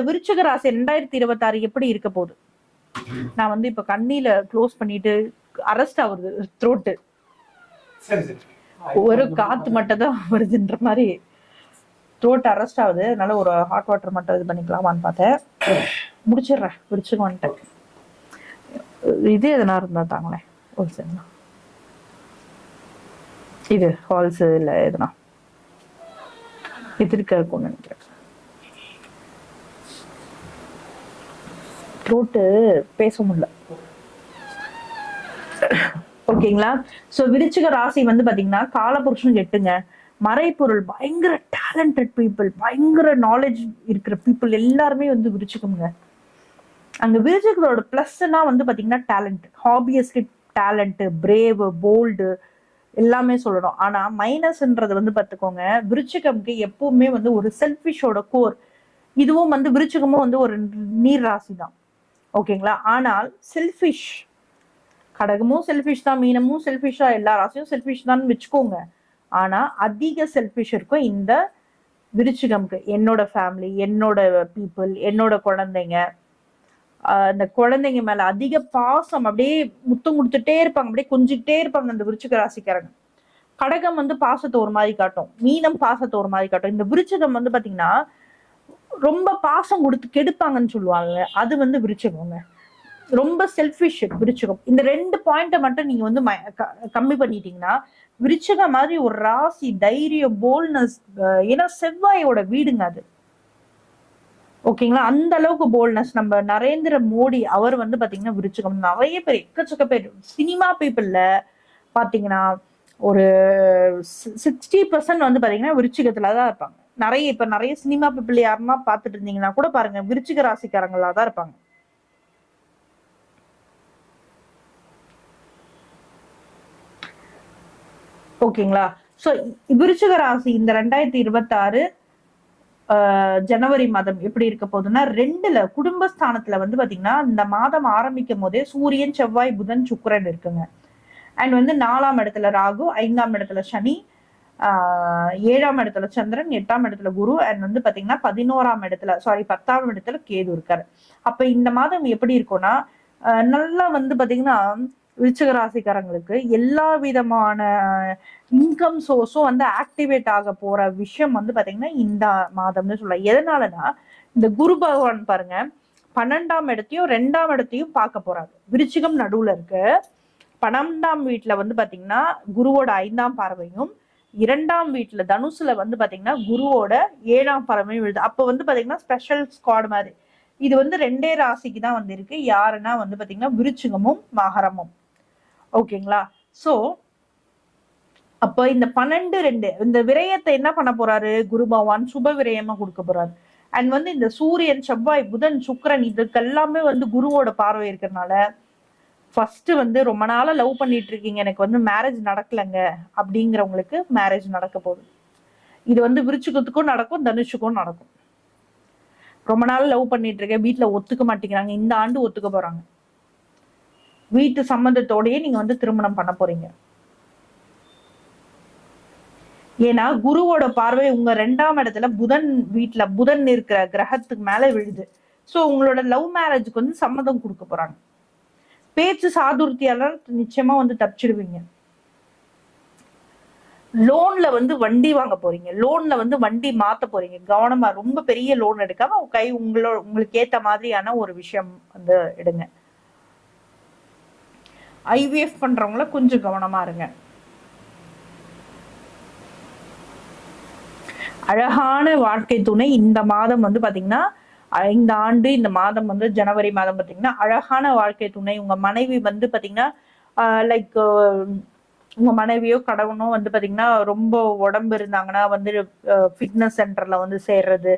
விருச்சிக ராசி 2026 எப்படி இருக்க போகுது? நான் வந்து இப்ப கண்ணில க்ளோஸ் பண்ணிட்டு அரெஸ்ட் ஆகுது த்ரோட்டு, ஒரு காத்து மட்டும் தான் வருதுன்ற மாதிரி த்ரோட் அரெஸ்ட் ஆகுது. அதனால ஒரு ஹாட் வாட்டர் மட்டும் இது பண்ணிக்கலாமான்னு பார்த்தேன். முடிச்சிடுறேன். விருச்சிகம் வந்துட்டேன். இது எதனா இருந்தா தாங்களேன் ஒரு சரிண்ணா, இது ஹால்ஸ் இல்ல எதுனா இது இருக்க இருக்கும்னு நினைக்கிறேன். த்ரோட்டு பேச முடியல. ஓகேங்களா? சோ விருச்சிக ராசி வந்து பாத்தீங்கன்னா காலபுருஷன் 8ங்க. மறைப்பொருள், பயங்கர டேலண்டட் பீப்புள், பயங்கர நாலேஜ் இருக்கிற பீப்புள் எல்லாருமே வந்து விருச்சிகம்ங்க. அங்க விருச்சிகளோட பிளஸ்னா வந்து பாத்தீங்கன்னா டேலண்ட், ஹாபியஸ்லி டேலண்ட், பிரேவ், போல்டு எல்லாமே சொல்லணும். ஆனா மைனஸ்ன்றது வந்து பாத்துக்கோங்க, விருச்சிகம்க்கு எப்பவுமே வந்து ஒரு செல்ஃபிஷோட கோர். இதுவும் வந்து விருச்சிகமும் வந்து ஒரு நீர் ராசி தான். ஓகேங்களா? ஆனால் செல்ஃபிஷ், கடகமும் செல்ஃபிஷ் தான், மீனமும் செல்ஃபிஷா, எல்லா ராசியும் செல்ஃபிஷ் தான் வச்சுக்கோங்க. ஆனா அதிக செல்ஃபிஷ் இருக்கும் இந்த விருச்சிகம்க்கு. என்னோட ஃபேமிலி, என்னோட பீப்புள், என்னோட குழந்தைங்க, அந்த குழந்தைங்க மேல அதிக பாசம், அப்படியே முத்தம் கொடுத்துட்டே இருப்பாங்க, அப்படியே கொஞ்சிக்கிட்டே இருப்பாங்க அந்த விருச்சிக ராசிக்காரங்க. கடகம் வந்து பாசத்தை ஒரு மாதிரி காட்டும், மீனம் பாசத்தை ஒரு மாதிரி காட்டும். இந்த விருச்சிகம் வந்து பாத்தீங்கன்னா ரொம்ப பாசம் கொடுத்து கெடுப்பாங்கன்னு சொல்லுவாங்க, அது வந்து விருச்சிகம்ங்க. ரொம்ப செல்ஃபிஷ் விருச்சிகம். இந்த 2 பாயிண்ட்டை மட்டும் நீங்க வந்து கம்மி பண்ணிட்டீங்கன்னா விருச்சிகம் மாதிரி ஒரு ராசி, தைரியம், போல்ட்னஸ். ஏன்னா செவ்வாயோட வீடுங்க அது. ஓகேங்களா? அந்த அளவுக்கு போல்ட்னஸ். நம்ம நரேந்திர மோடி அவர் வந்து பாத்தீங்கன்னா விருச்சிகம். நிறைய பேர், எக்கச்சக்க பேர் சினிமா பீப்புள்ல பாத்தீங்கன்னா ஒரு 60% வந்து பாத்தீங்கன்னா விருச்சிகத்துலதான் இருப்பாங்க. நிறைய சினிமா பீப்புள் யாருன்னா பாத்துட்டு இருந்தீங்கன்னா கூட பாருங்க, விருச்சிக ராசிக்காரங்களா தான் இருப்பாங்க. ஓகேங்களா? சோ விருச்சிக ராசி இந்த 2026 ஜனவரி மாதம் எப்படி இருக்க போகுதுன்னா 2ல குடும்பஸ்தானத்துல வந்து பாத்தீங்கன்னா இந்த மாதம் ஆரம்பிக்கும் போதே சூரியன், செவ்வாய், புதன், சுக்கிரன் இருக்குங்க. அண்ட் வந்து 4ஆம் இடத்துல ராகு, 5ஆம் இடத்துல சனி, 7ஆம் இடத்துல சந்திரன், 8ஆம் இடத்துல குரு, அண்ட் வந்து பாத்தீங்கன்னா 10ஆம் இடத்துல கேது இருக்காரு. அப்ப இந்த மாதம் எப்படி இருக்கும்னா நல்லா வந்து பாத்தீங்கன்னா விருச்சிக ராசிக்காரங்களுக்கு எல்லா விதமான இன்கம் சோர்ஸும் வந்து ஆக்டிவேட் ஆக போற விஷயம் வந்து பாத்தீங்கன்னா இந்த மாதம்னு சொல்லலாம். எதனாலனா இந்த குரு பகவான் பாருங்க 12ஆம் இடத்தையும் 2ஆம் இடத்தையும் பார்க்க போறாரு. விருச்சிகம் நடுவுல இருக்கு. 12ஆம் வீட்டுல வந்து பாத்தீங்கன்னா குருவோட 5ஆம் பார்வையும், 2ஆம் வீட்டுல தனுசுல வந்து பாத்தீங்கன்னா குருவோட 7ஆம் பார்வையும் விழுது. அப்ப வந்து பாத்தீங்கன்னா ஸ்பெஷல் ஸ்குவாட் மாதிரி. இது வந்து 2 ராசிக்கு தான் வந்து இருக்கு. யாருன்னா வந்து பாத்தீங்கன்னா விருச்சிகமும் மகரமும். ஓகேங்களா? சோ அப்ப இந்த 12-2 இந்த விரயத்தை என்ன பண்ண போறாரு? குரு பகவான் சுப விரயமா கொடுக்க போறாரு. அண்ட் வந்து இந்த சூரியன், செவ்வாய், புதன், சுக்கிரன் இதுக்கு எல்லாமே வந்து குருவோட பார்வை இருக்கிறதுனால ஃபர்ஸ்ட் வந்து ரொம்ப நாளா லவ் பண்ணிட்டு இருக்கீங்க, எனக்கு வந்து மேரேஜ் நடக்கலங்க அப்படிங்கிறவங்களுக்கு மேரேஜ் நடக்க போகுது. இது வந்து விருச்சிகத்துக்கும் நடக்கும், தனுஷுக்கும் நடக்கும். ரொம்ப நாள் லவ் பண்ணிட்டு இருக்கேன், வீட்டுல ஒத்துக்க மாட்டேங்கிறாங்க, இந்த ஆண்டு ஒத்துக்க போறாங்க. வீட்டு சம்மந்தத்தோடயே நீங்க வந்து திருமணம் பண்ண போறீங்க. ஏன்னா குருவோட பார்வை உங்க 2ஆம் இடத்துல புதன் இருக்கிற கிரகத்துக்கு மேல விழுது. சோ உங்களோட லவ் மேரேஜுக்கு வந்து சம்மதம் கொடுக்க போறாங்க. பேச்சு சாதுர்த்தியால நிச்சயமா வந்து தப்பிச்சிடுவீங்க. லோன்ல வந்து வண்டி வாங்க போறீங்க, லோன்ல வந்து வண்டி மாத்த போறீங்க. கவனமா, ரொம்ப பெரிய லோன் எடுக்காம உங்களுக்கு ஏத்த மாதிரியான ஒரு விஷயம் வந்து எடுங்க. ஐவிஎஃப் பண்றவங்கள கொஞ்சம் கவனமா இருங்க. அழகான வாழ்க்கை துணை இந்த மாதம் வந்து பாத்தீங்கன்னா இந்த ஆண்டு இந்த மாதம் வந்து ஜனவரி மாதம் பாத்தீங்கன்னா அழகான வாழ்க்கை துணை. உங்க மனைவி வந்து பாத்தீங்கன்னா லைக் உங்க மனைவியோ கணவனோ வந்து பாத்தீங்கன்னா ரொம்ப உடம்பு இருந்தாங்கன்னா வந்து ஃபிட்னஸ் சென்டர்ல வந்து சேர்றது,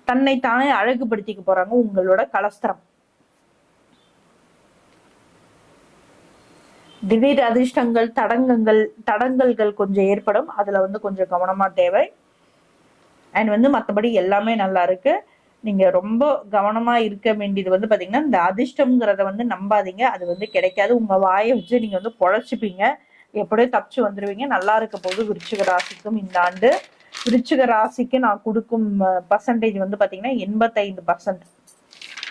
தன்னை தானே அழகுபடுத்திக்க போறாங்க. உங்களோட கலஸ்திரம், திடீர் அதிர்ஷ்டங்கள், தடங்கல்கள் கொஞ்சம் ஏற்படும். அதுல வந்து கொஞ்சம் கவனமா தேவை. அண்ட் வந்து மற்றபடி எல்லாமே நல்லா இருக்கு. நீங்க ரொம்ப கவனமா இருக்க வேண்டியது வந்து பாத்தீங்கன்னா இந்த அதிர்ஷ்டம்ங்கிறத வந்து நம்பாதீங்க, அது வந்து கிடைக்காது. உங்க வாயை வச்சு நீங்க வந்து பொழைச்சிப்பீங்க, எப்படியோ தப்பிச்சு வந்துருவீங்க. நல்லா இருக்க போது விருச்சிக ராசிக்கும் இந்த ஆண்டு. விருச்சிக ராசிக்கு நான் கொடுக்கும் பர்சன்டேஜ் வந்து பாத்தீங்கன்னா 85%.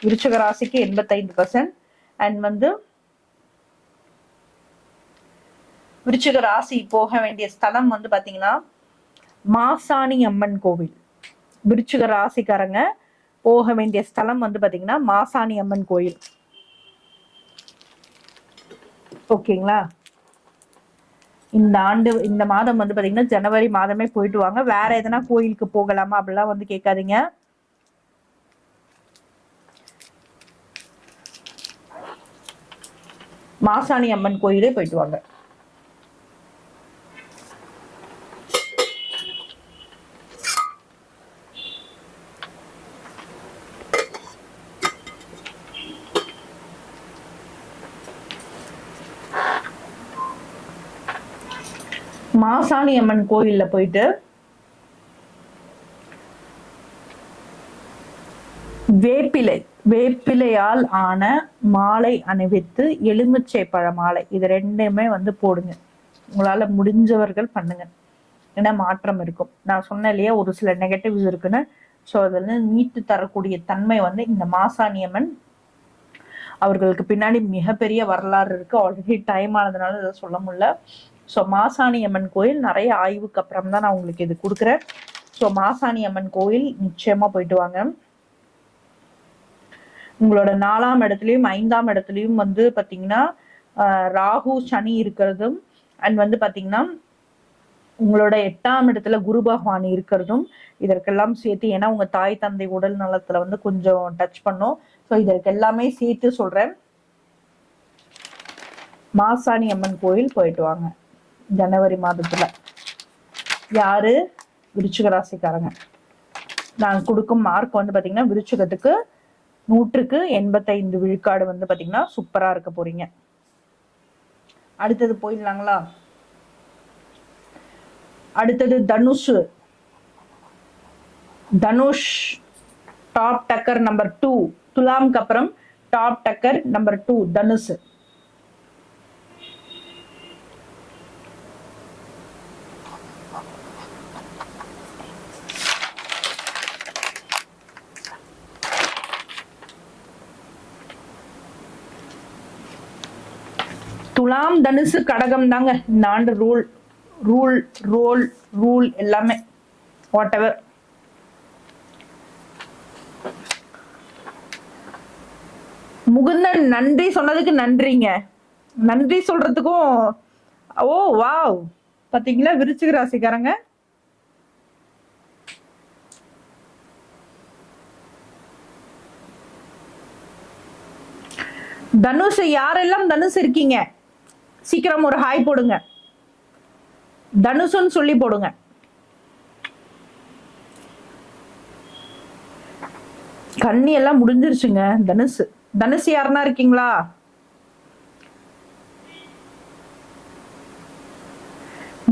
விருச்சிக ராசிக்கு 85%. அண்ட் வந்து விருச்சிக ராசி போக வேண்டிய ஸ்தலம் வந்து பாத்தீங்கன்னா மாசாணி அம்மன் கோவில். விருச்சிக ராசிக்காரங்க போக வேண்டிய ஸ்தலம் வந்து பாத்தீங்கன்னா மாசாணி அம்மன் கோயில். ஓகேங்களா? இந்த மாதம் வந்து பாத்தீங்கன்னா ஜனவரி மாதமே போயிட்டு வாங்க. வேற எதனா கோயிலுக்கு போகலாமா அப்படிலாம் வந்து கேட்காதீங்க. மாசாணி அம்மன் கோயிலே போயிட்டு வாங்க. மாசாணி அம்மன் கோயில்ல போயிட்டு வேப்பிலையால் ஆன மாலை அணிவித்து எலுமிச்சை பழ மாலை இது ரெண்டுமே வந்து போடுங்க. உங்களால முடிஞ்சவர்கள் பண்ணுங்க. ஏன்னா மாற்றம் இருக்கும். நான் சொன்னேன் இல்லையா ஒரு சில நெகட்டிவ்ஸ் இருக்குன்னு. ஸோ அதுல மீட்டு தரக்கூடிய தன்மை வந்து இந்த மாசாணி அம்மன் அவர்களுக்கு பின்னாடி மிகப்பெரிய வரலாறு இருக்கு. ஆல்ரெடி டைம் ஆனதுனால இதை சொல்ல முடியல. ஸோ மாசாணி அம்மன் கோயில் நிறைய ஆய்வுக்கு அப்புறம் தான் நான் உங்களுக்கு இது கொடுக்குறேன். ஸோ மாசாணி அம்மன் கோயில் நிச்சயமா போயிட்டு வாங்க. உங்களோட 4ஆம் இடத்துலயும் 5ஆம் இடத்துலயும் வந்து பாத்தீங்கன்னா ராகு சனி இருக்கிறதும் அண்ட் வந்து பாத்தீங்கன்னா உங்களோட 8ஆம் இடத்துல குரு பகவான் இருக்கிறதும் இதற்கெல்லாம் சேர்த்து, ஏன்னா உங்க தாய் தந்தை உடல் நலத்துல வந்து கொஞ்சம் டச் பண்ணும். ஸோ இதற்கு எல்லாமே சேர்த்து சொல்றேன். மாசாணி அம்மன் கோயில் போயிட்டு வாங்க ஜனவரி மாதத்துல. யாரு? விருச்சிக ராசிக்காரங்க. நான் கொடுக்கும் மார்க் வந்து பாத்தீங்கன்னா விருச்சிகத்துக்கு 100க்கு 85 விழுக்காடு வந்து பாத்தீங்கன்னா சூப்பரா இருக்க போறீங்க. அடுத்தது போயிடலாங்களா? அடுத்தது தனுஷ் டாப் டக்கர் நம்பர் 2. துலாம்க்கு அப்புறம் டாப் டக்கர் நம்பர் 2 தனுஷ். துலாம் தனுசு கடகம் தாங்க இந்த ஆண்டு ரூல் எல்லாமே வாட் எவர். முகுந்தன் நன்றி சொன்னதுக்கு நன்றிங்க. நன்றி சொல்றதுக்கும் ஓ வாவ் பாத்தீங்களா விருச்சிக ராசிக்காரங்க. தனுஷ் யாரெல்லாம் தனுஷ் இருக்கீங்க சீக்கிரம் ஒரு ஹாய் போடுங்க. தனுஷுன்னு சொல்லி போடுங்க. கண்ணி எல்லாம் முடிஞ்சிருச்சுங்க. தனுஷ் யாருன்னா இருக்கீங்களா?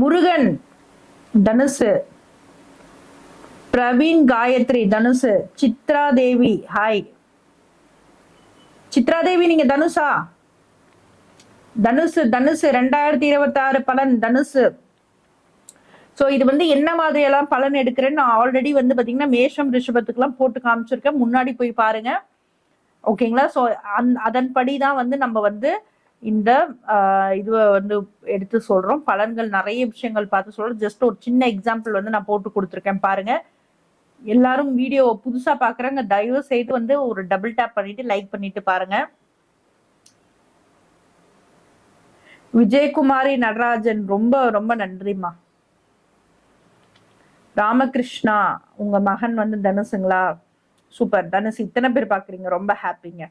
முருகன் தனுஷ், பிரவீன் காயத்ரி தனுஷ், சித்ரா தேவி ஹாய். சித்ரா தேவி நீங்க தனுஷா? தனுஷ் 2026 பலன் தனுஷ். சோ இது வந்து என்ன மாதிரி எல்லாம் பலன் எடுக்கிறேன்னு நான் ஆல்ரெடி வந்து பாத்தீங்கன்னா மேஷம் ரிஷபத்துக்கு எல்லாம் போட்டு காமிச்சிருக்கேன். முன்னாடி போய் பாருங்க. ஓகேங்களா? சோ அதன்படிதான் வந்து நம்ம வந்து இந்த இதுவை வந்து எடுத்து சொல்றோம். பலன்கள் நிறைய விஷயங்கள் பார்த்து சொல்றோம். ஜஸ்ட் ஒரு சின்ன எக்ஸாம்பிள் வந்து நான் போட்டு கொடுத்துருக்கேன் பாருங்க. எல்லாரும் வீடியோ புதுசா பாக்குறாங்க, தயவு செய்து வந்து ஒரு டபுள் டேப் பண்ணிட்டு லைக் பண்ணிட்டு பாருங்க. விஜயகுமாரி நடராஜன் ரொம்ப ரொம்ப நன்றிமா. ராமகிருஷ்ணா உங்க மகன் வந்து தனுசுங்களா? சூப்பர். தனுசு இத்தனை பேர் பாக்குறீங்க, ரொம்ப ஹாப்பிங்க.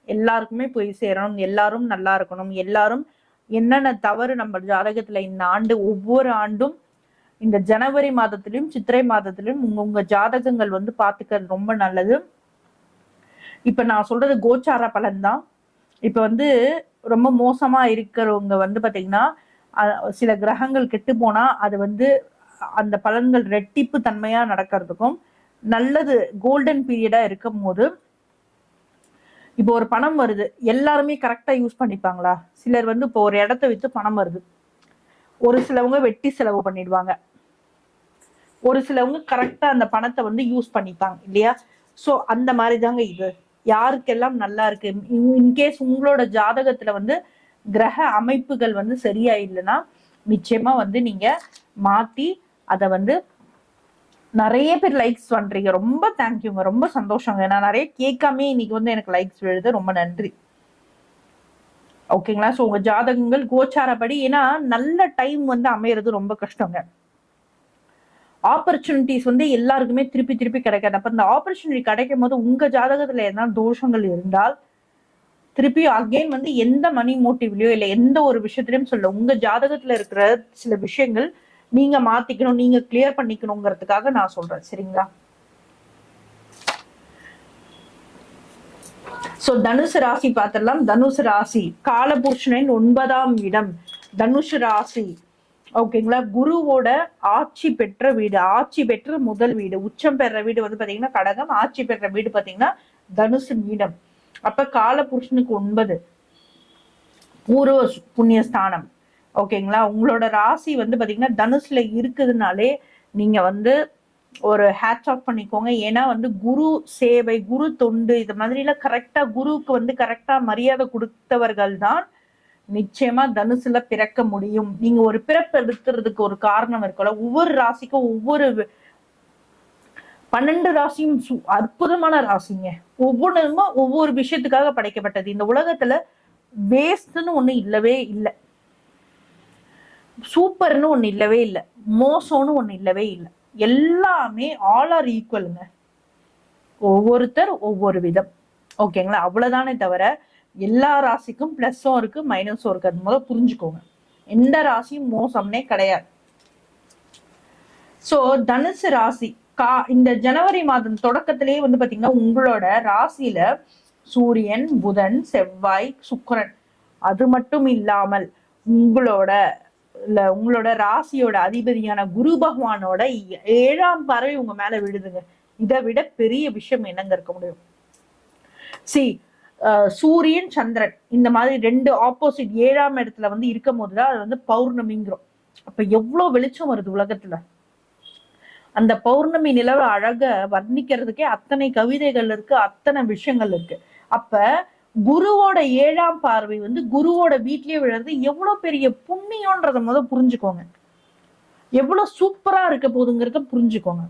எல்லாருக்குமே போய் சேரணும், எல்லாரும் நல்லா இருக்கணும். எல்லாரும் என்னென்ன தவறு நம்ம ஜாதகத்துல இந்த ஆண்டு ஒவ்வொரு ஆண்டும் இந்த ஜனவரி மாதத்திலும் சித்திரை மாதத்திலும் உங்க ஜாதகங்கள் வந்து பாத்துக்கிறது ரொம்ப நல்லது. இப்ப நான் சொல்றது கோச்சார பலன் தான். இப்ப வந்து ரொம்ப மோசமா இருக்கிறவங்க வந்து பாத்தீங்கன்னா சில கிரகங்கள் கெட்டு போனா அது வந்து அந்த பலன்கள் ரெட்டிப்பு தன்மையா நடக்கிறதுக்கும் நல்லது கோல்டன் பீரியடா இருக்கும் போது, இப்போ ஒரு பணம் வருது, எல்லாருமே கரெக்டா யூஸ் பண்ணிப்பாங்களா? சிலர் வந்து இப்போ ஒரு இடத்த வித்து பணம் வருது, ஒரு சிலவங்க வெட்டி செலவு பண்ணிடுவாங்க. ஒரு சிலவங்க கரெக்டா அந்த பணத்தை வந்து யூஸ் பண்ணிப்பாங்க இல்லையா? சோ அந்த மாதிரி தாங்க இது. யாருக்கெல்லாம் நல்லா இருக்கு, இன்கேஸ் உங்களோட ஜாதகத்துல வந்து கிரக அமைப்புகள் வந்து சரியா இல்லைன்னா நிச்சயமா வந்து நீங்க மாத்தி அதை வந்து நிறைய பேர் லைக்ஸ் பண்றீங்க. ரொம்ப தேங்க்யூங்க, ரொம்ப சந்தோஷங்க. நான் நிறைய கேட்காமே இன்னைக்கு வந்து எனக்கு லைக்ஸ் விழுது, ரொம்ப நன்றி. ஓகேங்களா? ஸோ உங்க ஜாதகங்கள் கோச்சாரப்படி, ஏன்னா நல்ல டைம் வந்து அமையறது ரொம்ப கஷ்டங்க. ஆப்பர்ச்சுனிட்டிஸ் வந்து எல்லாருக்குமே திருப்பி திருப்பி கிடைக்காது. அப்ப இந்த ஆப்பர்ச்சுனிட்டி கிடைக்கும் போது உங்க ஜாதகத்துல எதனா தோஷங்கள் இருந்தால் திருப்பி அகைன் வந்து எந்த மணி மோட்டிவ்லயோ இல்ல எந்த ஒரு விஷயத்திலயும் சொல்ல, உங்க ஜாதகத்துல இருக்கிற சில விஷயங்கள் நீங்க மாத்திக்கணும், நீங்க கிளியர் பண்ணிக்கணுங்கிறதுக்காக நான் சொல்றேன். சரிங்களா? சோ தனுசு ராசி பார்த்திடலாம். தனுசு ராசி காலபுருஷனின் 9ஆம் இடம் தனுசு ராசி. ஓகேங்களா? குருவோட ஆட்சி பெற்ற வீடு, ஆட்சி பெற்ற முதல் வீடு, உச்சம் பெற வீடு வந்து பாத்தீங்கன்னா கடகம், ஆட்சி பெற்ற வீடு பாத்தீங்கன்னா தனுசு மீனம். அப்ப காலபுருஷனுக்கு 9 பூர்வ புண்ணியஸ்தானம். ஓகேங்களா? உங்களோட ராசி வந்து பாத்தீங்கன்னா தனுசுல இருக்குதுனாலே நீங்க வந்து ஒரு ஹேட்ச் ஆஃப் பண்ணிக்கோங்க. ஏன்னா வந்து குரு சேவை, குரு தொண்டு, இது மாதிரி எல்லாம் கரெக்டா குருவுக்கு வந்து கரெக்டா மரியாதை கொடுத்தவர்கள் தான் நிச்சயமா தனுசுல பிறக்க முடியும். நீங்க ஒரு பிறப்பு எடுத்துறதுக்கு ஒரு காரணம் இருக்குல்ல. ஒவ்வொரு ராசிக்கும் ஒவ்வொரு 12 ராசியும் அற்புதமான ராசிங்க. ஒவ்வொன்றுமா ஒவ்வொரு விஷயத்துக்காக படைக்கப்பட்டது. இந்த உலகத்துல வேஸ்ட்னு ஒண்ணு இல்லவே இல்லை, சூப்பர்னு ஒண்ணு இல்லவே இல்லை, மோசம்னு ஒண்ணு இல்லவே இல்லை. எல்லாமே ஆல் ஆர் ஈக்குவலுங்க. ஒவ்வொருத்தர் ஒவ்வொரு விதம். ஓகேங்களா? அவ்வளவுதானே தவிர எல்லா ராசிக்கும் பிளஸும் இருக்கு மைனஸும் இருக்கு. அது முதல்ல புரிஞ்சுக்கோங்க. எந்த ராசியும் மோசம்னே கிடையாது. சோ தனுசு ராசி இந்த ஜனவரி மாதம் தொடக்கத்திலேயே வந்து பாத்தீங்கன்னா உங்களோட ராசியில சூரியன், புதன், செவ்வாய், சுக்கிரன், அது மட்டும் இல்லாமல் உங்களோட ராசியோட அதிபதியான குரு பகவானோட 7ஆம் பார்வை உங்க மேல விடுதுங்க. இதை விட பெரிய விஷயம் என்னங்க இருக்க முடியும்? சூரியன், சந்திரன் இந்த மாதிரி 2 ஆப்போசிட் 7ஆம் இடத்துல வந்து இருக்கும் போதுதான் அது வந்து பௌர்ணமிங்கிறோம். அப்ப எவ்வளவு வெளிச்சம் வருது உலகத்துல. அந்த பௌர்ணமி நிலவை அழக வர்ணிக்கிறதுக்கே அத்தனை கவிதைகள் இருக்கு, அத்தனை விஷயங்கள் இருக்கு. அப்ப குருவோட 7ஆம் பார்வை வந்து குருவோட வீட்லயே விழுறது எவ்வளவு பெரிய புண்ணியம்ன்றத முதல் புரிஞ்சுக்கோங்க. எவ்வளவு சூப்பரா இருக்க போகுதுங்கிறத புரிஞ்சுக்கோங்க.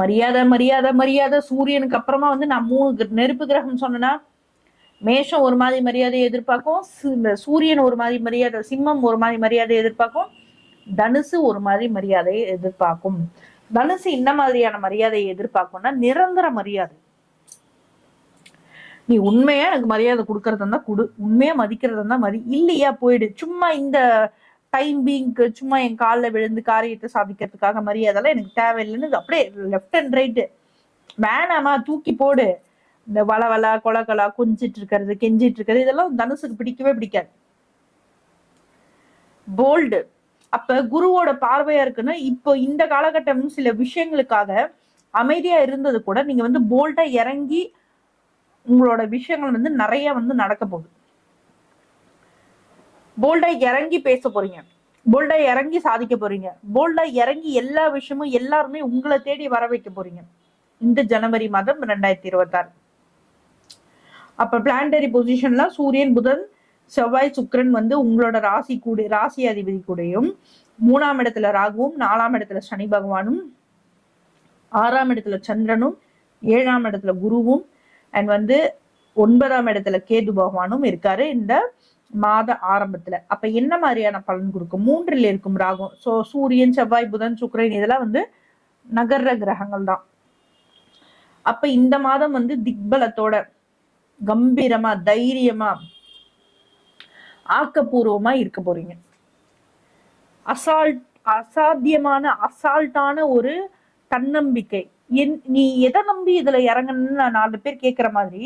மரியாதை மரியாதை மரியாதை. சூரியனுக்கு அப்புறமா வந்து நான் 3 நெருப்பு கிரகம் சொன்னா, மேஷம் ஒரு மாதிரி மரியாதையை எதிர்பார்க்கும், சூரியன் ஒரு மாதிரி மரியாதை, சிம்மம் ஒரு மாதிரி மரியாதையை எதிர்பார்க்கும், தனுசு ஒரு மாதிரி மரியாதையை எதிர்பார்க்கும். தனுசு என்ன மாதிரியான மரியாதையை எதிர்பார்க்கும்னா நிரந்தர மரியாதை. நீ உண்மையா எனக்கு மரியாதை கொடுக்கறதா இருந்தா கொடு, உண்மையா மதிக்கிறதா இருந்தா மதி, இல்லையா போயிடு. சும்மா இந்த டைம் பீங்க்கு சும்மா என் காலில் விழுந்து காரியத்தை சாதிக்கிறதுக்காக மரியாதைலாம் எனக்கு தேவையில்லைன்னு அப்படியே லெஃப்ட் அண்ட் ரைட்டு வேணாமா தூக்கி போடு. இந்த வளவலா கொலகலா கொஞ்சிட்டு இருக்கிறது, கெஞ்சிட்டு இருக்கிறது, இதெல்லாம் தனுசுக்கு பிடிக்கவே பிடிக்காது. போல்டு. அப்ப குருவோட பார்வையா இருக்குன்னா இப்போ இந்த காலகட்டம் சில விஷயங்களுக்காக அமைதியா இருந்தது கூட நீங்க வந்து போல்டா இறங்கி உங்களோட விஷயங்கள் வந்து நிறைய வந்து நடக்க போகுது. போல்டா இறங்கி பேச போறீங்க, போல்டா இறங்கி சாதிக்க போறீங்க, போல்டா இறங்கி எல்லா விஷயமும் எல்லாருமே உங்களை தேடி வர வைக்க போறீங்க இந்த ஜனவரி மாதம் 2026. அப்ப பிளானடரி பொசிஷன்ல சூரியன், புதன், செவ்வாய், சுக்கிரன் வந்து உங்களோட ராசி அதிபதி கூடயும், 3ஆம் இடத்துல ராகுவும், 4ஆம் இடத்துல சனி பகவானும், 6ஆம் இடத்துல சந்திரனும், 7ஆம் இடத்துல குருவும், அண்ட் வந்து 9ஆம் இடத்துல கேது பகவானும் இருக்காரு இந்த மாத ஆரம்பத்துல. அப்ப என்ன மாதிரியான பலன் கொடுக்கும்? 3ல் இருக்கும் ராகும். சோ சூரியன், செவ்வாய், புதன், சுக்கிரன் இதெல்லாம் வந்து நகர்ற கிரகங்கள் தான். அப்ப இந்த மாதம் வந்து திக்பலத்தோட கம்பீரமா, தைரியமா, ஆக்கப்பூர்வமா இருக்க போறீங்க. அசால்ட்டான ஒரு தன்னம்பிக்கை. நீ எதை நம்பி இதுல இறங்கணும்னு 4 பேர் கேட்கிற மாதிரி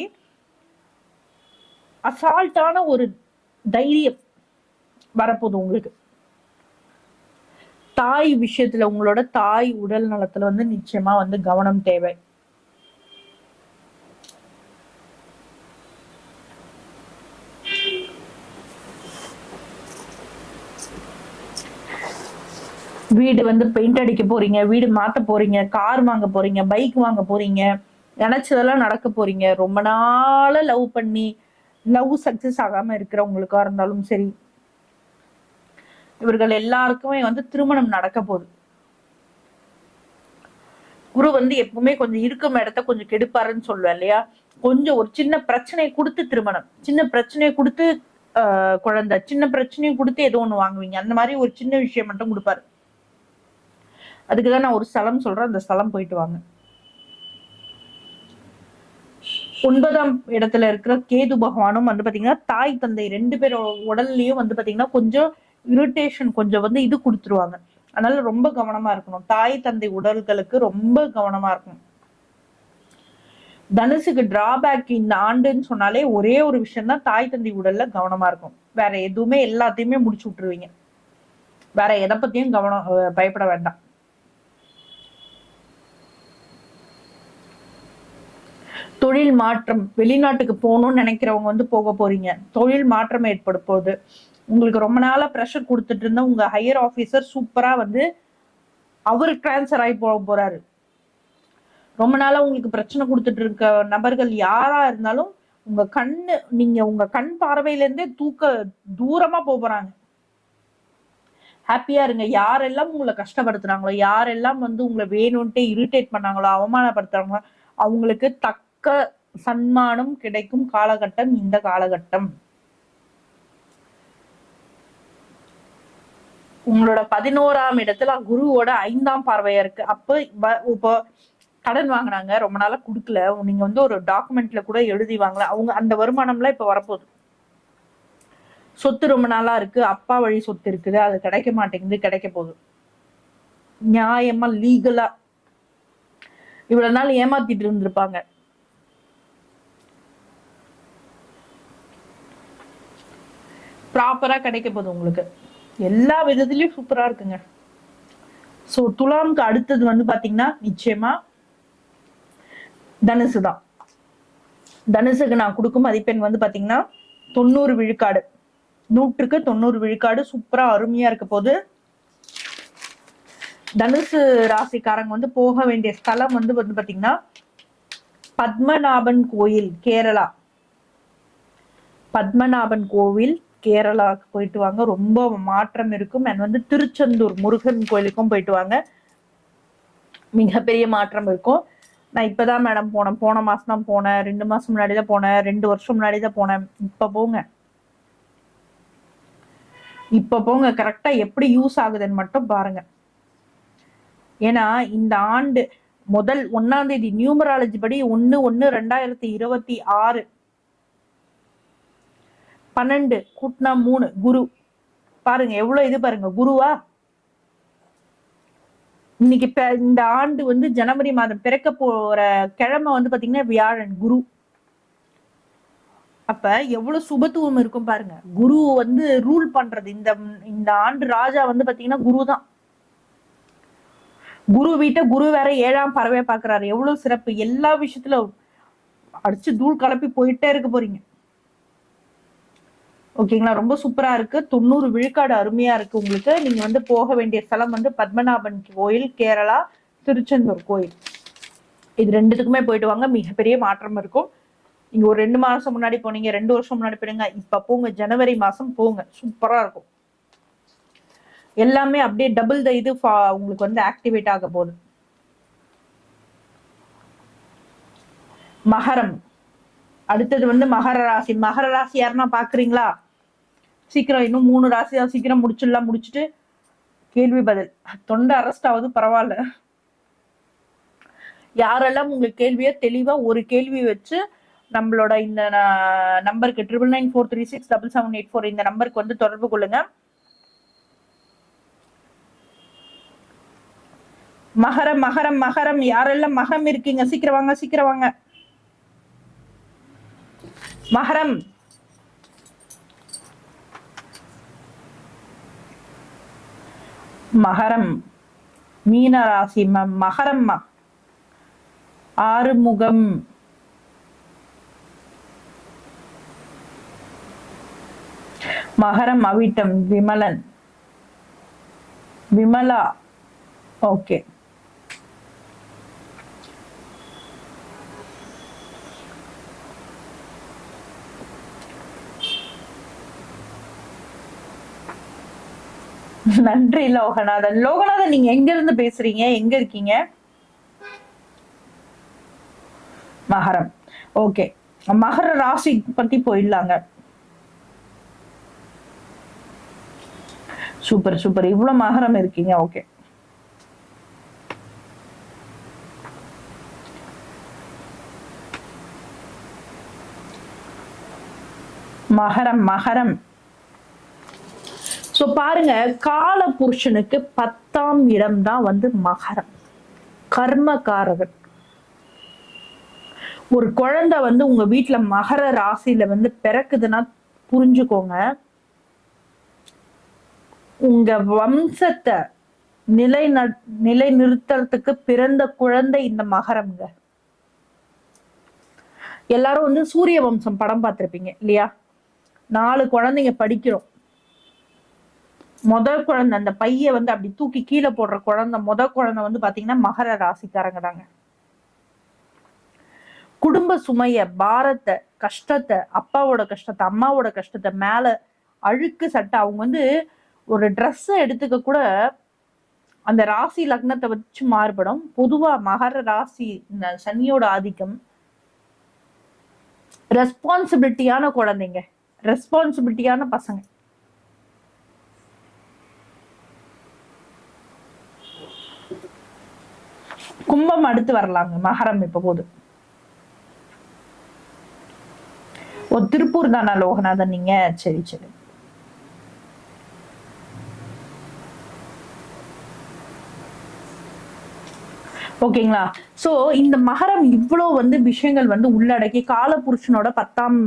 அசால்ட்டான ஒரு தைரியம் வரப்போகுது உங்களுக்கு. தாய் விஷயத்துல, உங்களோட தாய் உடல் நலத்துல வந்து நிச்சயமா வந்து கவனம் தேவை. வீடு வந்து பெயிண்ட் அடிக்க போறீங்க, வீடு மாத்த போறீங்க, கார் வாங்க போறீங்க, பைக் வாங்க போறீங்க, நினைச்சதெல்லாம் நடக்க போறீங்க. ரொம்ப நாள லவ் பண்ணி லவ் சக்சஸ் ஆகாம இருக்கிறவங்களுக்கா இருந்தாலும் சரி, இவர்கள் எல்லாருக்குமே வந்து திருமணம் நடக்க போகுது. குரு வந்து எப்பவுமே கொஞ்சம் இருக்கும் இடத்த கொஞ்சம் கெடுப்பாருன்னு சொல்லுவேன் இல்லையா? கொஞ்சம் ஒரு சின்ன பிரச்சனையை கொடுத்து திருமணம், சின்ன பிரச்சனையை கொடுத்து குழந்தை, சின்ன பிரச்சனையை கொடுத்து ஏதோ ஒண்ணு வாங்குவீங்க. அந்த மாதிரி ஒரு சின்ன விஷயம் மட்டும் கொடுப்பாரு. அதுக்குதான் நான் ஒரு ஸ்தலம் சொல்றேன், அந்த ஸ்தலம் போயிட்டு வாங்க. 9ஆம் இடத்துல இருக்கிற கேது பகவானும் வந்து பாத்தீங்கன்னா தாய் தந்தை 2 பேரோட உடல்லயும் வந்து பாத்தீங்கன்னா கொஞ்சம் இரிட்டேஷன், கொஞ்சம் வந்து இது கொடுத்துருவாங்க. அதனால ரொம்ப கவனமா இருக்கணும். தாய் தந்தை உடல்களுக்கு ரொம்ப கவனமா இருக்கணும். தனுசுக்கு டிராபேக் இந்த ஆண்டுன்னு சொன்னாலே ஒரே ஒரு விஷயம் தான், தாய் தந்தை உடல்ல கவனமா இருக்கும். வேற எதுவுமே எல்லாத்தையுமே முடிச்சு விட்டுருவீங்க. வேற எதை பத்தியும் பயப்பட வேண்டாம். தொழில் மாற்றம், வெளிநாட்டுக்கு போகணும்னு நினைக்கிறவங்க வந்து போக போறீங்க. தொழில் மாற்றம் ஏற்பட போகுது. உங்களுக்கு ரொம்ப நாளா ப்ரெஷர் கொடுத்துட்டு இருந்த உங்க ஹையர் ஆபீசர் சூப்பரா வந்து அவரு டிரான்ஸ்பர் ஆகி போக போறாரு. ரொம்ப நாளா உங்களுக்கு பிரச்சனை கொடுத்துட்டு இருக்க நபர்கள் யாரா இருந்தாலும் உங்க கண் பார்வையில இருந்தே தூரமா போறாங்க. ஹாப்பியா இருங்க. யாரெல்லாம் உங்களை கஷ்டப்படுத்துறாங்களோ, யாரெல்லாம் வந்து உங்களை வேணும்ட்டே இரிட்டேட் பண்ணாங்களோ, அவமானப்படுத்துறாங்களோ, அவங்களுக்கு தக்க சன்மானம் கிடைக்கும் காலகட்டம் இந்த காலகட்டம். உங்களோட 11ஆம் இடத்துல குருவோட 5ஆம் பார்வையா இருக்கு. அப்ப இப்போ கடன் வாங்கினாங்க, ரொம்ப நாளா குடுக்கல, நீங்க வந்து ஒரு டாக்குமெண்ட்ல கூட எழுதி வாங்கல, அவங்க அந்த வருமானம்லாம் இப்ப வரப்போகுது. சொத்து ரொம்ப நாளா இருக்கு, அப்பா வழி சொத்து இருக்குது, அது கிடைக்க மாட்டேங்குது, கிடைக்க போகுது. நியாயமா லீகலா இவ்வளவு நாள் ஏமாத்திட்டு இருந்திருப்பாங்க. ப்ராப்பரா கிடைக்க போகுது உங்களுக்கு. எல்லா விதத்திலயும் சூப்பரா இருக்குங்க. சோ துலாம்க்கு அடுத்தது வந்து பாத்தீங்கன்னா நிச்சயமா தனுசு தான். தனுசுக்கு நான் கொடுக்கும் மதிப்பெண் வந்து பாத்தீங்கன்னா 90 விழுக்காடு. 100க்கு 90 விழுக்காடு. சூப்பரா அருமையா இருக்க போது. தனுசு ராசிக்காரங்க வந்து போக வேண்டிய ஸ்தலம் வந்து பாத்தீங்கன்னா பத்மநாபன் கோயில், கேரளா. பத்மநாபன் கோவில் கேரளாவுக்கு போயிட்டு வாங்க, ரொம்ப மாற்றம் இருக்கும். அண்ட் வந்து திருச்செந்தூர் முருகன் கோயிலுக்கும் போயிட்டு வாங்க, மிகப்பெரிய மாற்றம் இருக்கும். நான் இப்பதான் மேடம் போனேன், போன மாசம் தான் போனேன், 2 மாசம் முன்னாடி தான் போனேன், 2 வருஷம் முன்னாடி தான் போனேன். இப்ப போங்க, இப்ப போங்க, கரெக்டா எப்படி யூஸ் ஆகுதுன்னு மட்டும் பாருங்க. ஏன்னா இந்த ஆண்டு முதல் 1ஆம் தேதி நியூமராலஜி படி 1/1/2026 12 கூட்டினா 3 குரு. பாருங்க எவ்வளவு இது பாருங்க, குருவா. இன்னைக்கு இந்த ஆண்டு வந்து ஜனவரி மாதம் பிறக்க போற கிழமை வந்து பாத்தீங்கன்னா வியாழன், குரு. அப்ப எவ்வளவு சுபத்துவம் இருக்கும் பாருங்க. குரு வந்து ரூல் பண்றது இந்த ஆண்டு ராஜா வந்து பாத்தீங்கன்னா குரு தான். குரு வீட்டை குரு வேற 7ஆம் பறவை பாக்குறாரு. எவ்வளவு சிறப்பு. எல்லா விஷயத்துல அடிச்சு தூள் கலப்பி போயிட்டே இருக்க போறீங்க. ஓகேங்களா, ரொம்ப சூப்பரா இருக்கு. 90 விழுக்காடு அருமையா இருக்கு உங்களுக்கு. நீங்க வந்து போக வேண்டிய ஸ்தலம் வந்து பத்மநாபன் கோயில், கேரளா, திருச்செந்தூர் கோயில். இது 2த்துக்குமே போயிட்டு வாங்க, மிகப்பெரிய மாற்றம் இருக்கும். நீங்க ஒரு 2 மாசம் முன்னாடி போனீங்க, 2 வருஷம் முன்னாடி போனீங்க, இப்ப போங்க, ஜனவரி மாசம் போங்க, சூப்பரா இருக்கும். எல்லாமே அப்படியே டபுள் த இது உங்களுக்கு வந்து ஆக்டிவேட் ஆக போகுது. மகரம் அடுத்தது வந்து மகர ராசி. மகர ராசி யாருன்னா பாக்குறீங்களா? சீக்கிரம், இன்னும் 3 ராசி தான், சீக்கிரம் முடிச்சிடலாம். முடிச்சுட்டு கேள்வி பதில். தொண்டை அரெஸ்ட் ஆகுது, பரவாயில்ல. யாரெல்லாம் உங்களுக்கு கேள்விய தெளிவா ஒரு கேள்வி வச்சு நம்மளோட இந்த நம்பருக்கு 9994367784 இந்த நம்பருக்கு வந்து தொடர்பு கொள்ளுங்க. மகரம் மகரம் மகரம் யாரெல்லாம் மகம் இருக்கீங்க சீக்கிரம் வாங்க, சீக்கிரம் வாங்க. மகரம் மகரம் மீனராசி. மகரம் ஆறுமுகம், மகரம் அவிட்டம் விமலன், விமலா, ஓகே. நன்றி லோகநாதன். லோகநாதன் நீங்க எங்க இருந்து பேசுறீங்க, எங்க இருக்கீங்க? மகரம். ஓகே, மகர ராசி பத்தி போயிடலாங்க. சூப்பர் சூப்பர், இவ்வளவு மகரம் இருக்கீங்க. ஓகே, மகரம் மகரம். சோ பாருங்க, கால புருஷனுக்கு 10ஆம் இடம் தான் வந்து மகரம், கர்மகாரகன். ஒரு குழந்தை வந்து உங்க வீட்டுல மகர ராசியில வந்து பிறக்குதுன்னா புரிஞ்சுக்கோங்க, உங்க வம்சத்தை நிலை நிறுத்தறதுக்கு பிறந்த குழந்தை இந்த மகரம்ங்க. எல்லாரும் வந்து சூரிய வம்சம் படம் பார்த்திருப்பீங்க இல்லையா? 4 குழந்தைங்க படிக்கிறோம். முதல் குழந்தை, அந்த பைய வந்து அப்படி தூக்கி கீழே போடுற குழந்தை, முதல் குழந்தை வந்து பாத்தீங்கன்னா மகர ராசிக்காரங்க தாங்க. குடும்ப சுமைய, பாரத்தை, கஷ்டத்தை, அப்பாவோட கஷ்டத்தை, அம்மாவோட கஷ்டத்தை, மேல அழுக்கு சட்டை, அவங்க வந்து ஒரு ட்ரெஸ் எடுத்துக்க கூட அந்த ராசி லக்னத்தை வச்சு மாறுபடும். பொதுவா மகர ராசி சனியோட ஆதிக்கம், ரெஸ்பான்சிபிலிட்டியான குழந்தைங்க, ரெஸ்பான்சிபிலிட்டியான பசங்க. கும்பம் அடுத்து வரலாங்க. மகரம் இப்ப போது. ஓ, திருப்பூர் தானா லோகநாதன் நீங்க? சரி சரி. ஓகேங்களா? சோ இந்த மகரம் இவ்வளவு வந்து விஷயங்கள் வந்து உள்ளடக்கி, காலபுருஷனோட 10ஆம்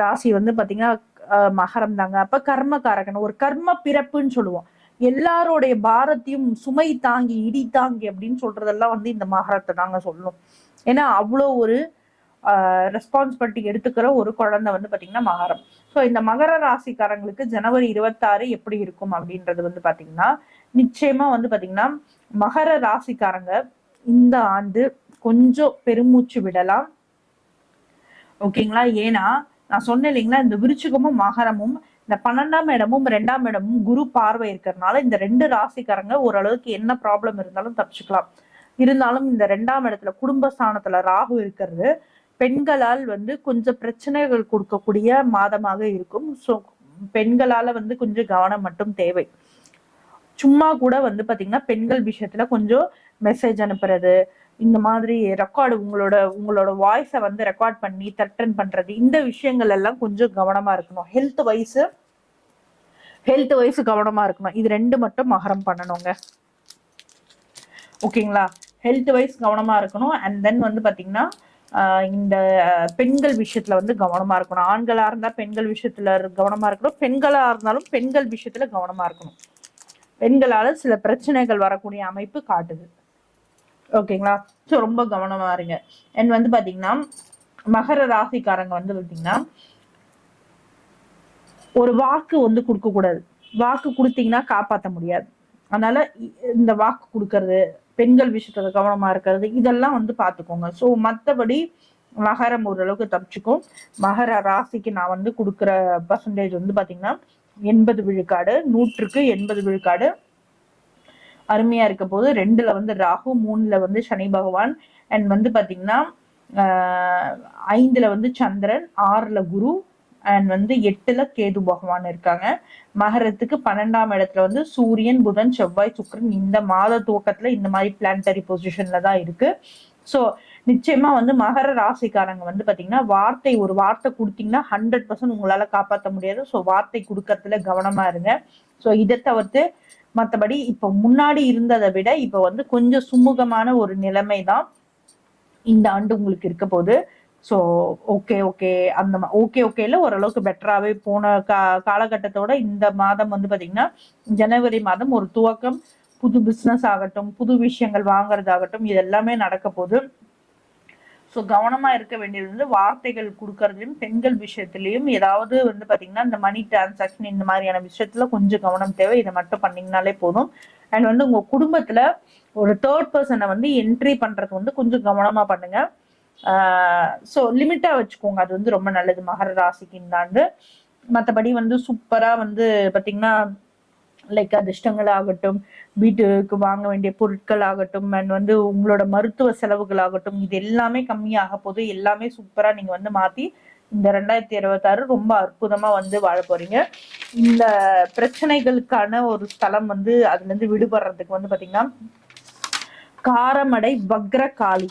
ராசி வந்து பாத்தீங்கன்னா மகரம் தாங்க. அப்ப கர்மகாரகன், ஒரு கர்ம பிறப்புன்னு சொல்லுவோம். எல்லாரோடைய பாரத்தையும் சுமை தாங்கி, இடி தாங்கி அப்படின்னு சொல்றதெல்லாம் வந்து இந்த மகரத்தை தாங்க சொல்லணும். ஏன்னா அவ்வளோ ஒரு ரெஸ்பான்சிபிலிட்டி எடுத்துக்கிற ஒரு குழந்தை வந்து பாத்தீங்கன்னா மகரம். ஸோ இந்த மகர ராசிக்காரங்களுக்கு ஜனவரி 26 எப்படி இருக்கும் அப்படின்றது வந்து பாத்தீங்கன்னா, நிச்சயமா வந்து பாத்தீங்கன்னா மகர ராசிக்காரங்க இந்த ஆண்டு கொஞ்சம் பெருமூச்சு விடலாம். ஓகேங்களா? ஏன்னா நான் சொன்னேன் இல்லைங்களா, இந்த விருச்சிகமும் மகரமும் இந்த 12ஆம் இடமும் 2ஆம் இடமும் குரு பார்வை இருக்கிறதுனால இந்த 2 ராசிக்காரங்க ஓரளவுக்கு என்ன ப்ராப்ளம் இருந்தாலும் தப்பிச்சுக்கலாம். இருந்தாலும் இந்த 2ஆம் இடத்துல குடும்பஸ்தானத்துல ராகு இருக்கிறது பெண்களால் வந்து கொஞ்சம் பிரச்சனைகள் கொடுக்கக்கூடிய மாதமாக இருக்கும். ஸோ பெண்களால வந்து கொஞ்சம் கவனம் மட்டும் தேவை. சும்மா கூட வந்து பாத்தீங்கன்னா பெண்கள் விஷயத்துல கொஞ்சம் மெசேஜ் அனுப்புறது, இந்த மாதிரி ரெக்கார்டு, உங்களோட வாய்ஸை வந்து ரெக்கார்ட் பண்ணி த்ரெட்டன் பண்றது, இந்த விஷயங்கள் எல்லாம் கொஞ்சம் கவனமா இருக்கணும். ஹெல்த் வைஸ் கவனமா இருக்கணும். இது 2 மட்டும் மகரம் பண்ணணுங்க. ஓகேங்களா? ஹெல்த் வைஸ் கவனமா இருக்கணும். அண்ட் தென் வந்து பாத்தீங்கன்னா இந்த பெண்கள் விஷயத்துல வந்து கவனமா இருக்கணும். ஆண்களா இருந்தா பெண்கள் விஷயத்துல கவனமா இருக்கணும், பெண்களா இருந்தாலும் பெண்கள் விஷயத்துல கவனமா இருக்கணும். பெண்களால சில பிரச்சனைகள் வரக்கூடிய அமைப்பு காட்டுது. ஓகேங்களா? ஸோ ரொம்ப கவனமா இருங்க. அண்ட் வந்து பாத்தீங்கன்னா மகர ராசிக்காரங்க வந்து பாத்தீங்கன்னா ஒரு வாக்கு வந்து கொடுக்க கூடாது. வாக்கு கொடுத்தீங்கன்னா காப்பாற்ற முடியாது. அதனால இந்த வாக்கு கொடுக்கறது, பெண்கள் விஷயத்துல கவனமா இருக்கிறது, இதெல்லாம் வந்து பாத்துக்கோங்க. ஸோ மற்றபடி மகரம் ஓரளவுக்கு தப்பிச்சுக்கும். மகர ராசிக்கு நான் வந்து கொடுக்குற பர்சன்டேஜ் வந்து பாத்தீங்கன்னா 80 விழுக்காடு, 100க்கு 80 விழுக்காடு அருமையா இருக்க போது. 2ல வந்து ராகு, 3ல வந்து சனி பகவான், அண்ட் வந்து பாத்தீங்கன்னா 5ல வந்து சந்திரன், 6ல குரு, அண்ட் வந்து 8ல கேது பகவான் இருக்காங்க. மகரத்துக்கு 12ஆம் இடத்துல வந்து சூரியன், புதன், செவ்வாய், சுக்கிரன் இந்த மாத துவக்கத்துல இந்த மாதிரி பிளானட்டரி பொசிஷன்ல தான் இருக்கு. ஸோ நிச்சயமா வந்து மகர ராசிக்காரங்க வந்து பாத்தீங்கன்னா ஒரு வார்த்தை கொடுத்தீங்கன்னா 100% உங்களால காப்பாற்ற முடியாது. ஸோ வார்த்தை கொடுக்கறதுல கவனமா இருங்க. ஸோ இதை தவிர்த்து மற்றபடி இப்ப முன்னாடி இருந்ததை விட இப்ப வந்து கொஞ்சம் சுமூகமான ஒரு நிலைமை தான் இந்த ஆண்டு உங்களுக்கு இருக்க போகுது. ஸோ ஓகேல ஓரளவுக்கு பெட்டராகவே போன காலகட்டத்தோட இந்த மாதம் வந்து பாத்தீங்கன்னா ஜனவரி மாதம் ஒரு துவக்கம். புது பிசினஸ் ஆகட்டும், புது விஷயங்கள் வாங்குறதாகட்டும், இது எல்லாமே நடக்க போகுது. ஸோ கவனமா இருக்க வேண்டியது வந்து வார்த்தைகள் கொடுக்கறதுலையும் பெண்கள் விஷயத்திலையும் ஏதாவது வந்து பாத்தீங்கன்னா இந்த மணி டிரான்சாக்ஷன் இந்த மாதிரியான விஷயத்துல கொஞ்சம் கவனம் தேவை. இதை மட்டும் பண்ணீங்கனாலே போதும். அண்ட் வந்து உங்க குடும்பத்துல ஒரு தேர்ட் பர்சனை வந்து என்ட்ரி பண்றது வந்து கொஞ்சம் கவனமா பண்ணுங்க. ஸோ லிமிட்டா வச்சுக்கோங்க, அது வந்து ரொம்ப நல்லது மகர ராசிக்கு இந்த ஆண்டு. மற்றபடி வந்து சூப்பரா வந்து பாத்தீங்கன்னா லைக் அதிர்ஷ்டங்கள் ஆகட்டும், வீட்டுக்கு வாங்க வேண்டிய பொருட்கள் ஆகட்டும், அண்ட் வந்து உங்களோட மருத்துவ செலவுகள் ஆகட்டும், இது எல்லாமே கம்மியாக போது. எல்லாமே சூப்பரா நீங்க வந்து மாத்தி இந்த 2026 ரொம்ப அற்புதமா வந்து வாழ போறீங்க. இந்த பிரச்சனைகளுக்கான ஒரு ஸ்தலம் வந்து அதுல இருந்து விடுபடுறதுக்கு வந்து பாத்தீங்கன்னா காரமடை வக்ரகாளி,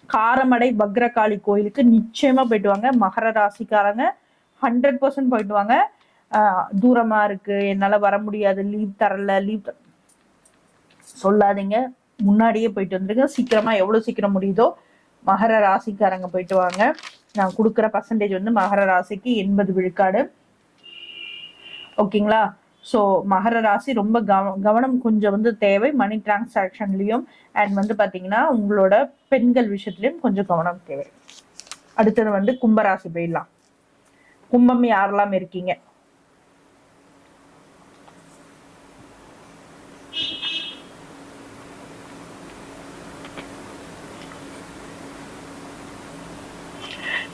காரமடை வக்ரகாளி கோயிலுக்கு நிச்சயமா போயிட்டு வாங்க. மகர ராசிக்காரங்க 100% போயிட்டு வாங்க. தூரமா இருக்கு, என்னால வர முடியாது, லீவ் தரல, லீவ் சொல்லாதீங்க, முன்னாடியே போயிட்டு வந்துருங்க. சீக்கிரமா எவ்வளவு சீக்கிரம் முடியுதோ மகர ராசிக்காரங்க போயிட்டு வாங்க. நான் கொடுக்குற பர்சன்டேஜ் வந்து மகர ராசிக்கு 80 விழுக்காடு. ஓகேங்களா? ஸோ மகர ராசி ரொம்ப கவனம் கொஞ்சம் வந்து தேவை மணி டிரான்சாக்ஷன்லயும். அண்ட் வந்து பாத்தீங்கன்னா உங்களோட பெண்கள் விஷயத்திலயும் கொஞ்சம் கவனம் தேவை. அடுத்தது வந்து கும்பராசி போயிடலாம். கும்பம் யாரெல்லாம் இருக்கீங்க?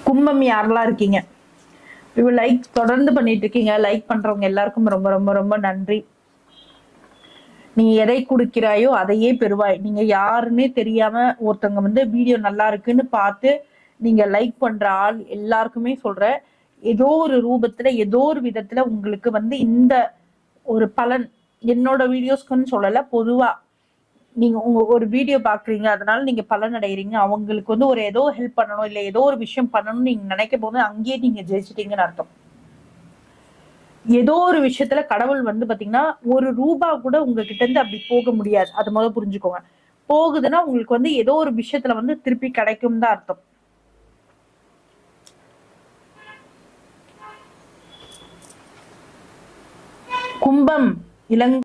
கும்பம் யாரெல்லாம் இருக்கீங்க? லைக் தொடர்ந்து பண்ணிட்டு இருக்கீங்க. லைக் பண்றவங்க எல்லாருக்கும் ரொம்ப ரொம்ப ரொம்ப நன்றி. நீ எதை கொடுக்கிறாயோ அதையே பெறுவாய். நீங்க யாருன்னே தெரியாம ஒருத்தவங்க வந்து வீடியோ நல்லா இருக்குன்னு பார்த்து நீங்க லைக் பண்ற ஆள் எல்லாருக்குமே சொல்ற, ஏதோ ஒரு ரூபத்துல ஏதோ ஒரு விதத்துல உங்களுக்கு வந்து இந்த ஒரு பலன், என்னோட வீடியோஸ்க்குன்னு சொல்லல, பொதுவா நீங்க உங்க ஒரு வீடியோ பாக்குறீங்க, அதனால நீங்க பலன் அடைகிறீங்க. அவங்களுக்கு வந்து ஒரு ஏதோ ஹெல்ப் பண்ணணும், இல்ல ஏதோ ஒரு விஷயம் பண்ணணும்னு நீங்க நினைக்கும் போது அங்கேயே நீங்க ஜெயிச்சிட்டீங்கன்னு அர்த்தம். ஏதோ ஒரு விஷயத்துல கடவுள் வந்து பாத்தீங்கன்னா ஒரு ரூபா கூட உங்ககிட்ட இருந்து அப்படி போக முடியாது. அது முதல்ல புரிஞ்சுக்கோங்க. போகுதுன்னா உங்களுக்கு வந்து ஏதோ ஒரு விஷயத்துல வந்து திருப்பி கிடைக்கும் தான் அர்த்தம். கும்பம் இளங்